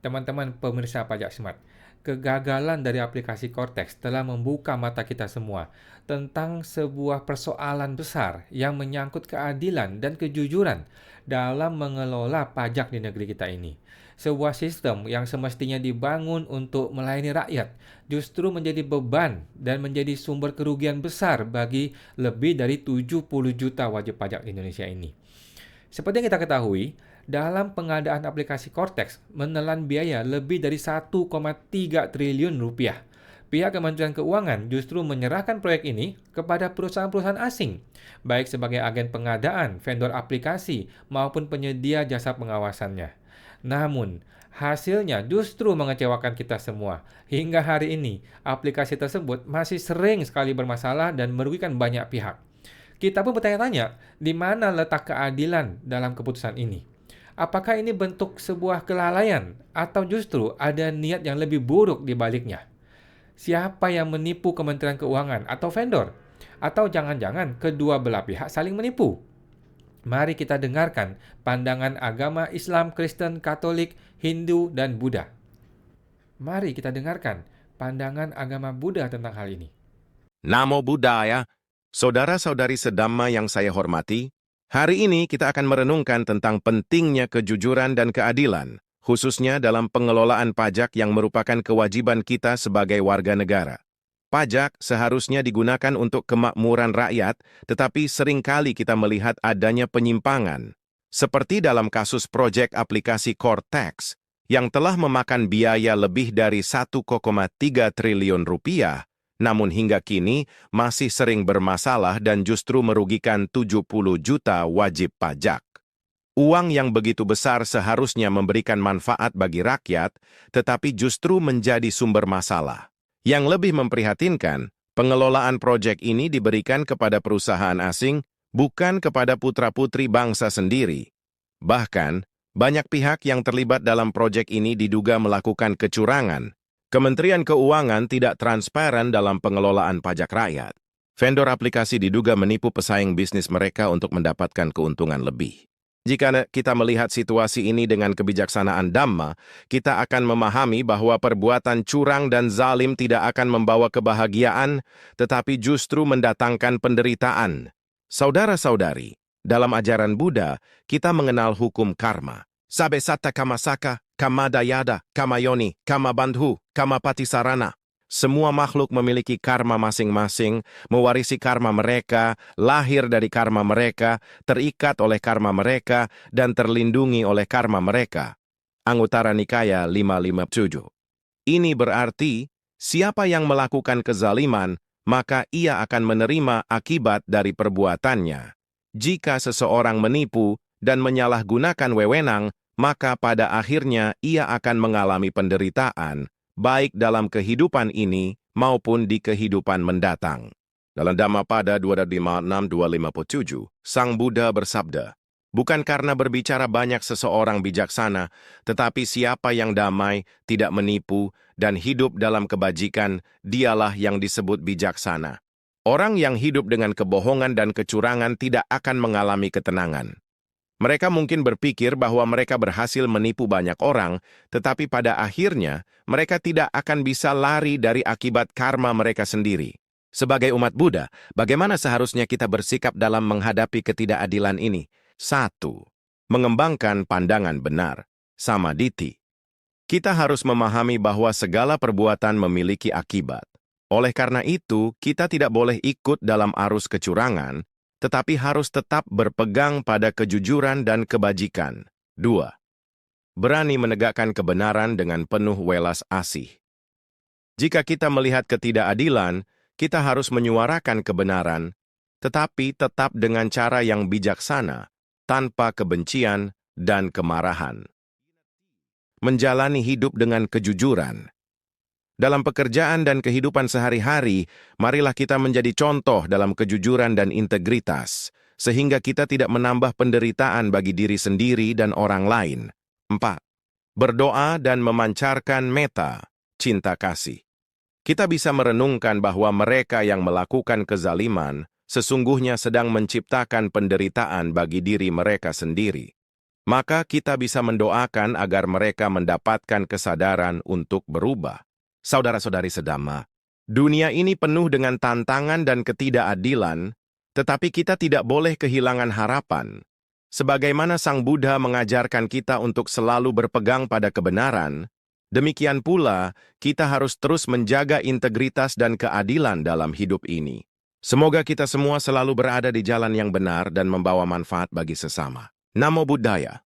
Teman-teman pemirsa pajak smart, kegagalan dari aplikasi Cortex telah membuka mata kita semua tentang sebuah persoalan besar yang menyangkut keadilan dan kejujuran dalam mengelola pajak di negeri kita ini. Sebuah sistem yang semestinya dibangun untuk melayani rakyat justru menjadi beban dan menjadi sumber kerugian besar bagi lebih dari 70 juta wajib pajak di Indonesia ini. Seperti yang kita ketahui, dalam pengadaan aplikasi Cortex menelan biaya lebih dari 1,3 triliun rupiah. Pihak Kementerian Keuangan justru menyerahkan proyek ini kepada perusahaan-perusahaan asing, baik sebagai agen pengadaan, vendor aplikasi, maupun penyedia jasa pengawasannya. Namun, hasilnya justru mengecewakan kita semua. Hingga hari ini, aplikasi tersebut masih sering sekali bermasalah dan merugikan banyak pihak. Kita pun bertanya-tanya, di mana letak keadilan dalam keputusan ini? Apakah ini bentuk sebuah kelalaian atau justru ada niat yang lebih buruk di baliknya? Siapa yang menipu Kementerian Keuangan atau vendor? Atau jangan-jangan kedua belah pihak saling menipu? Mari kita dengarkan pandangan agama Islam, Kristen, Katolik, Hindu, dan Buddha. Mari kita dengarkan pandangan agama Buddha tentang hal ini. Namo Buddhaya, saudara-saudari sedhamma yang saya hormati, hari ini kita akan merenungkan tentang pentingnya kejujuran dan keadilan, khususnya dalam pengelolaan pajak yang merupakan kewajiban kita sebagai warga negara. Pajak seharusnya digunakan untuk kemakmuran rakyat, tetapi seringkali kita melihat adanya penyimpangan, seperti dalam kasus proyek aplikasi Cortex, yang telah memakan biaya lebih dari 1,3 triliun rupiah, namun hingga kini masih sering bermasalah dan justru merugikan 70 juta wajib pajak. Uang yang begitu besar seharusnya memberikan manfaat bagi rakyat, tetapi justru menjadi sumber masalah. Yang lebih memprihatinkan, pengelolaan proyek ini diberikan kepada perusahaan asing, bukan kepada putra-putri bangsa sendiri. Bahkan, banyak pihak yang terlibat dalam proyek ini diduga melakukan kecurangan. Kementerian Keuangan tidak transparan dalam pengelolaan pajak rakyat. Vendor aplikasi diduga menipu pesaing bisnis mereka untuk mendapatkan keuntungan lebih. Jika kita melihat situasi ini dengan kebijaksanaan Dhamma, kita akan memahami bahwa perbuatan curang dan zalim tidak akan membawa kebahagiaan, tetapi justru mendatangkan penderitaan. Saudara-saudari, dalam ajaran Buddha, kita mengenal hukum karma. Sabe satta kamasaka, kamadayada, kamayoni, kamabandhu, kamapatisarana. Semua makhluk memiliki karma masing-masing, mewarisi karma mereka, lahir dari karma mereka, terikat oleh karma mereka, dan terlindungi oleh karma mereka. Anguttara Nikaya 557. Ini berarti, siapa yang melakukan kezaliman, maka ia akan menerima akibat dari perbuatannya. Jika seseorang menipu dan menyalahgunakan wewenang, maka pada akhirnya ia akan mengalami penderitaan, baik dalam kehidupan ini maupun di kehidupan mendatang. Dalam Dhammapada 256-257, Sang Buddha bersabda, bukan karena berbicara banyak seseorang bijaksana, tetapi siapa yang damai, tidak menipu, dan hidup dalam kebajikan, dialah yang disebut bijaksana. Orang yang hidup dengan kebohongan dan kecurangan tidak akan mengalami ketenangan. Mereka mungkin berpikir bahwa mereka berhasil menipu banyak orang, tetapi pada akhirnya mereka tidak akan bisa lari dari akibat karma mereka sendiri. Sebagai umat Buddha, bagaimana seharusnya kita bersikap dalam menghadapi ketidakadilan ini? 1. Mengembangkan pandangan benar. Samaditi. Kita harus memahami bahwa segala perbuatan memiliki akibat. Oleh karena itu, kita tidak boleh ikut dalam arus kecurangan, tetapi harus tetap berpegang pada kejujuran dan kebajikan. 2. Berani menegakkan kebenaran dengan penuh welas asih. Jika kita melihat ketidakadilan, kita harus menyuarakan kebenaran, tetapi tetap dengan cara yang bijaksana, tanpa kebencian dan kemarahan. Menjalani hidup dengan kejujuran. Dalam pekerjaan dan kehidupan sehari-hari, marilah kita menjadi contoh dalam kejujuran dan integritas, sehingga kita tidak menambah penderitaan bagi diri sendiri dan orang lain. 4. Berdoa dan memancarkan metta, cinta kasih. Kita bisa merenungkan bahwa mereka yang melakukan kezaliman sesungguhnya sedang menciptakan penderitaan bagi diri mereka sendiri. maka kita bisa mendoakan agar mereka mendapatkan kesadaran untuk berubah. Saudara-saudari sedama, dunia ini penuh dengan tantangan dan ketidakadilan, tetapi kita tidak boleh kehilangan harapan. Sebagaimana Sang Buddha mengajarkan kita untuk selalu berpegang pada kebenaran, demikian pula kita harus terus menjaga integritas dan keadilan dalam hidup ini. Semoga kita semua selalu berada di jalan yang benar dan membawa manfaat bagi sesama. Namo Buddhaya.